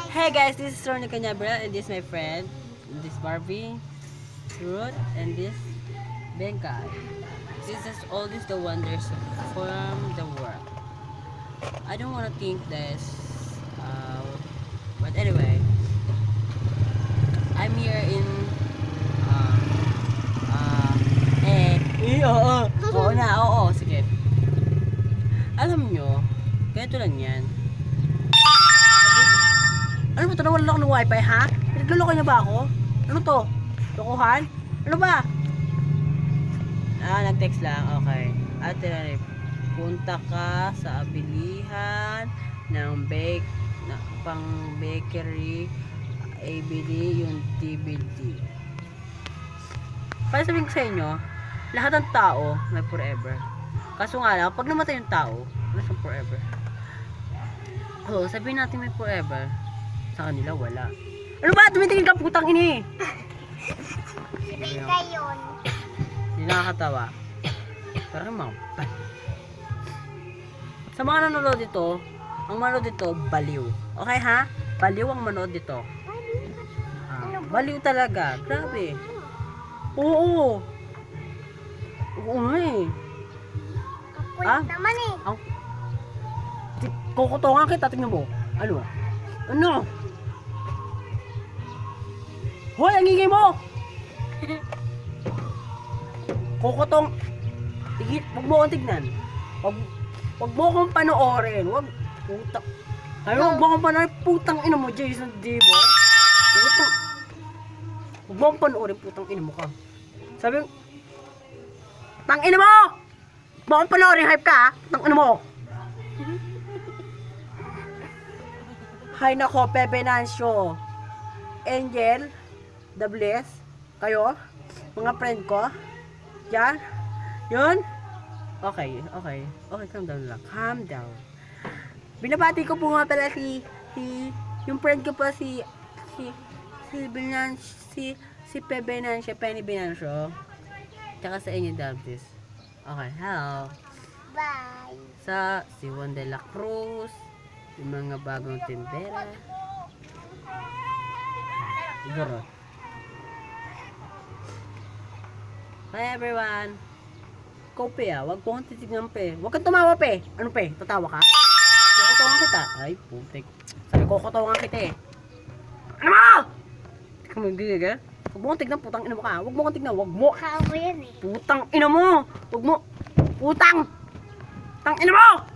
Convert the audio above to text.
Hey guys, this is Ronnie Canyabra and this is my friend. This Barbie, Ruth, and this Benkai. This is all this the wonders from the world. I don't want to think this, but anyway, I'm here in oo na, oo, sige. Alam nyo, ganito lang yan. Ano ba ito? Nawalan ako ng wifi, ha? Pinagluloko niya ba ako? Ano to? Lokohan? Ano ba? Nag-text lang. Okay. Ate Rarip, punta ka sa abilihan ng pang bakery, ibili yung DVD. Para sabihin ko sa inyo, lahat ng tao may forever. Kaso nga lang, pag namatay yung tao, wala siyang forever. So, sabihin natin may forever. Sa kanila, wala. Ano ba? Tumitingin ka, putang ini! Si Bengka yun. Hindi nakakatawa. Pero kayo mga sa mga nanonood dito, ang manood dito, baliw. Okay ha? Baliw ang manood dito. Baliw talaga. Grabe. Oo. Oo nga eh. Kakulit naman eh. Kukutongan kita, tingnan mo. Ano? Ano? Hoy, ang ingay mo! Kukutong. Tigit, wag mo akong tignan. Wag mo akong panoorin. Wag, putang. Ay, wag mo akong panoorin. Putang ina mo, Jason, diba? Putang. Wag mo akong panoorin, putang ina mo ka. Sabi, tang ina mo! Wag mo akong panoorin, hype ka, ha? Tang ina mo! Hay nako, Pepe Nancio, Angel, The Bless, kayo, mga friend ko, yan, yun, okay, calm down lang, calm down. Binabati ko po nga pala yung friend ko pa si Pepe Nancio, Penny Binancio, tsaka sa inyo, The Bless. Okay, hello. Bye. Sa si Juan de la Cruz, yung mga bagong tindera. Siguro. Hi everyone. Ikaw pe wag po kang titignan pe. Wag kang tumawa pe. Ano pe? Tatawa ka? Kukutawan kita. Ay putik. Sabi ko kukutawan kita eh. Ano mo? Ikaw magigig eh. Huwag mo kang tignan, putang ina mo ka. Huwag mo kang tignan, huwag mo. Kao yan eh. Putang ina mo. Huwag mo. Putang. Tang ina mo.